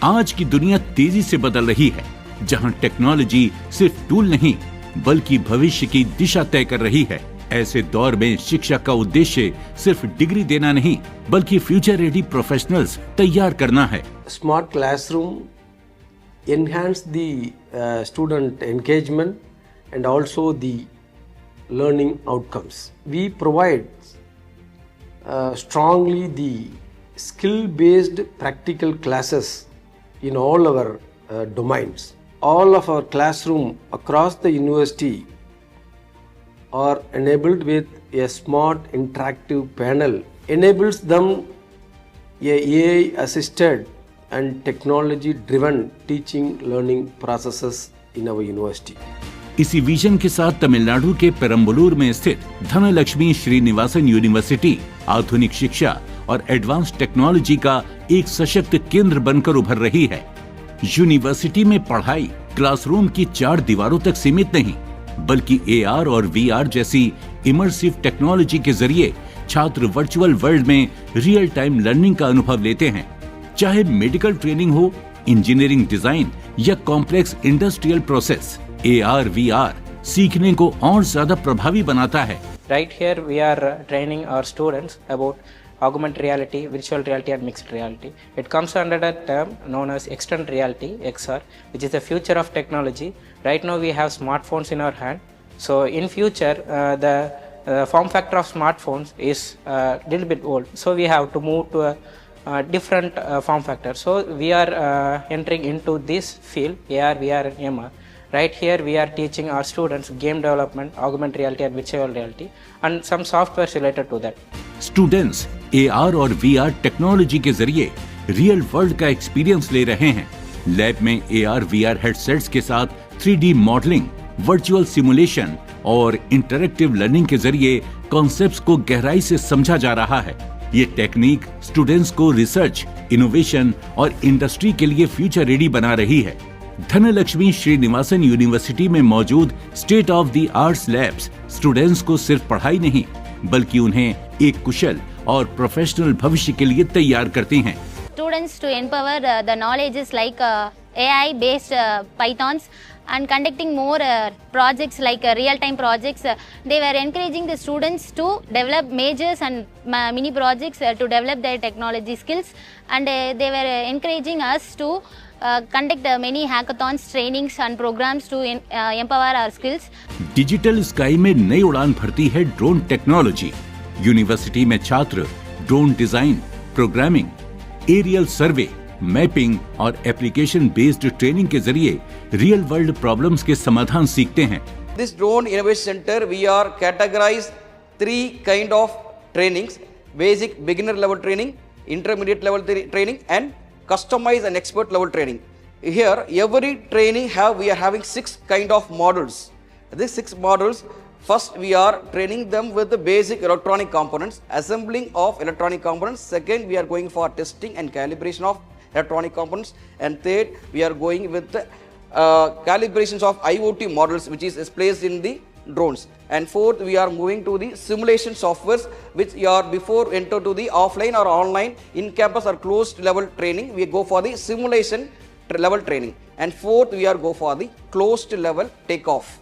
आज की दुनिया तेजी से बदल रही है, जहां टेक्नोलॉजी सिर्फ टूल नहीं बल्कि भविष्य की दिशा तय कर रही है। ऐसे दौर में शिक्षा का उद्देश्य सिर्फ डिग्री देना नहीं बल्कि फ्यूचर रेडी प्रोफेशनल्स तैयार करना है। Smart classroom enhance the student engagement and also the learning outcomes. We provide strongly the skill-based practical classes in all our domains. All of our classroom across the university are enabled with a smart interactive panel, enables them a AI assisted and technology driven teaching learning processes in our university. इसी vision के साथ तमिलनाडु के पेरम्बलूर में स्थित Dhanlaxmi Srinivasan university आधुनिक शिक्षा और advance technology का एक सशक्त केंद्र बनकर उभर रही है। यूनिवर्सिटी में पढ़ाई क्लासरूम की 4 दीवारों तक सीमित नहीं बल्कि AR और VR जैसी इमर्सिव टेक्नोलॉजी के जरिए छात्र वर्चुअल वर्ल्ड में रियल टाइम लर्निंग का अनुभव लेते हैं। चाहे मेडिकल ट्रेनिंग हो, इंजीनियरिंग डिजाइन या complex industrial process, AR VR सीखने को और ज्यादा प्रभावी बनाता है। Right here we are training our students about augmented reality, virtual reality and mixed reality. It comes under the term known as extended reality (XR), which is the future of technology. Right now we have smartphones in our hand. So in future the form factor of smartphones is a little bit old. So we have to move to a different form factor. So we are entering into this field, AR, VR and MR. Right here we are teaching our students game development, augmented reality and virtual reality and some softwares related to that. Students AR और VR technology के जरिए real world का experience ले रहे हैं। Lab में AR VR headsets के साथ 3D मॉडलिंग, वर्चुअल सिमुलेशन और इंटरैक्टिव लर्निंग के जरिए कॉन्सेप्ट्स को गहराई से समझा जा रहा है। ये टेक्निक स्टूडेंट्स को रिसर्च, इनोवेशन और इंडस्ट्री के लिए फ्यूचर रेडी बना रही है। धनलक्ष्मी श्रीनिवासन यूनिवर्सिटी में मौजूद state of the arts labs students को सिर्फ पढ़ाई नहीं बल्कि उन्हें एक कुशल और प्रोफेशनल भविष्य के लिए तैयार करती हैं। Students to empower the knowledges like AI based Pythons and conducting more projects like real-time projects. They were encouraging the students to develop majors and mini projects to develop their technology skills, and they were encouraging us to conduct many hackathons, trainings and programs to empower our skills. Digital sky में नई उड़ान भरती है drone technology. University में छात्र drone design, programming, aerial survey, mapping और application based training के जरिए रियल वर्ल्ड प्रॉब्लम्स के समाधान सीखते हैं। This drone innovation center we are categorized 3 kind of trainings: basic beginner level training, intermediate level training and customized and expert level training. Here every training we are having 6 kind of modules. These 6 modules, first we are training them with the basic electronic components, assembling of electronic components. Second we are going for testing and calibration of electronic components, and third we are going with the calibrations of IoT models which is placed in the drones, and fourth we are moving to the simulation softwares which are before enter to the offline or online in campus or closed level training. We go for the simulation level training, and fourth we are go for the closed level takeoff.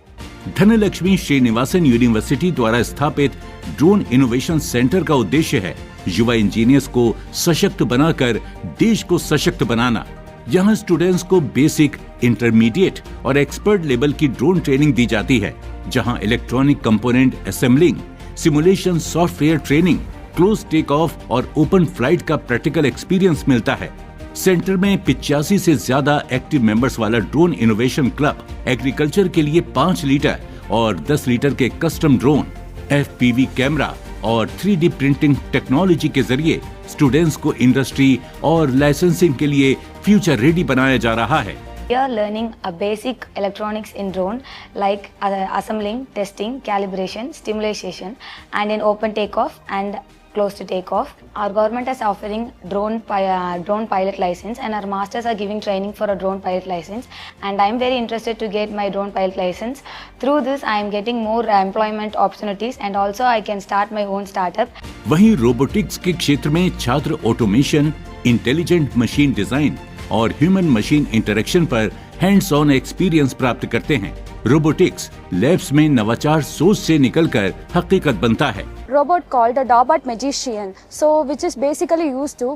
Dhanlaxmi Srinivasan university द्वारा स्थापित drone innovation centre का उद्देश्य है युवा engineers को सशक्त बनाकर देश को सशक्त बनाना। यहाँ स्टूडेंट्स को बेसिक, इंटरमीडिएट और एक्सपर्ट लेवल की ड्रोन ट्रेनिंग दी जाती है, जहाँ electronic component assembling, simulation software training, close take off और ओपन फ्लाइट का प्रैक्टिकल एक्सपीरियंस मिलता है। सेंटर में 85 से ज्यादा एक्टिव मेंबर्स वाला ड्रोन इनोवेशन क्लब एग्रीकल्चर के लिए 5 लीटर और 10 लीटर के कस्टम ड्रोन, FPV कैमरा और 3D प्रिंटिंग टेक्नोलॉजी के जरिए स्टूडेंट्स को इंडस्ट्री और लाइसेंसिंग के लिए फ्यूचर रेडी बनाया जा रहा है। We are learning a basic electronics in drone like assembling, testing, calibration, stimulation and in open takeoff and close to takeoff. Our government is offering drone pilot license, and our masters are giving training for a drone pilot license, and I am very interested to get my drone pilot license. Through this I am getting more employment opportunities, and also I can start my own startup. वहीं robotics के क्षेत्र में छात्र automation, intelligent machine design और human machine interaction पर hands on experience प्राप्त करते हैं। रोबोटिक्स लैब्स में नवाचार सोच से निकलकर हकीकत बनता है। Robot called a Dobot Magician, so which is basically used to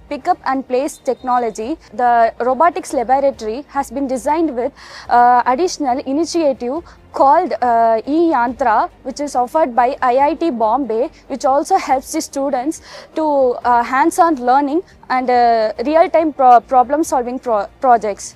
pick up and place technology. The robotics laboratory has been designed with additional initiative called E-Yantra, which is offered by IIT Bombay, which also helps the students to hands-on learning and real-time problem solving projects.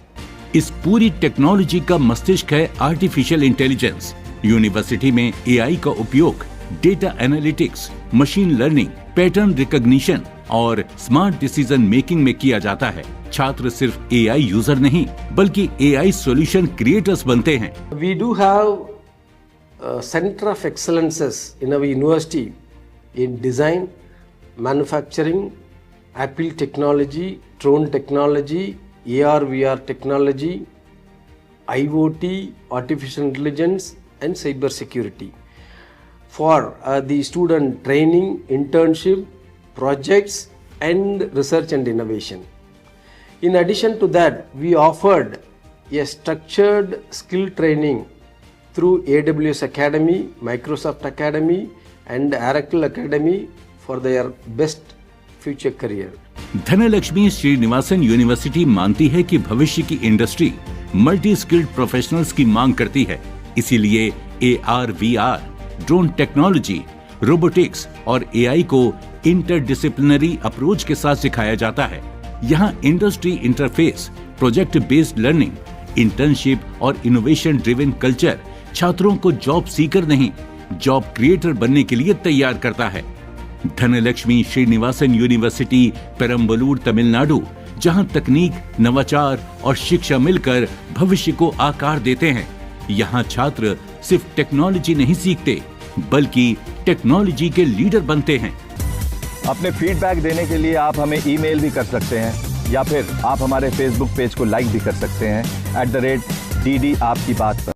इस पूरी technology का मस्तिष्क है artificial intelligence. University में AI का उपयोग data analytics, machine learning, pattern recognition और smart decision making में किया जाता है। छात्र सिर्फ एआई यूजर नहीं बल्कि एआई सॉल्यूशन क्रिएटर्स बनते हैं। We do have a center of excellences in our university in design, manufacturing, Apple technology, drone technology, AR/VR technology, IoT, artificial intelligence and cyber security for the student training, internship, projects and research and innovation. In addition to that, we offered a structured skill training through AWS Academy, Microsoft Academy and Oracle Academy for their best future career. Dhanlaxmi Srinivasan university मानती है कि भविष्य की industry multi skilled professionals की मांग करती है। इसीलिए AR/VR, ड्रोन टेक्नोलॉजी, रोबोटिक्स और एआई को इंटरडिसिप्लिनरी अप्रोच के साथ सिखाया जाता है। यहाँ industry interface, project based learning, internship और इनोवेशन ड्रिवन कल्चर छात्रों को जॉब सीकर नहीं, जॉब क्रिएटर बनने के लिए तैयार करता है। धनलक्ष्मी श्रीनिवासन यूनिवर्सिटी पेरम्बलूर, तमिलनाडु, जहां तकनीक, नवाचार और शिक्षा मिलकर भविष्य को आकार देते हैं। यहां छात्र सिर्फ टेक्नोलॉजी नहीं सीखते बल्कि टेक्नोलॉजी के लीडर बनते हैं। अपने फीडबैक देने के लिए आप हमें ईमेल भी कर सकते हैं या फिर आप हमारे फेसबुक पेज को लाइक भी कर सकते हैं @DD आपकी बात पर।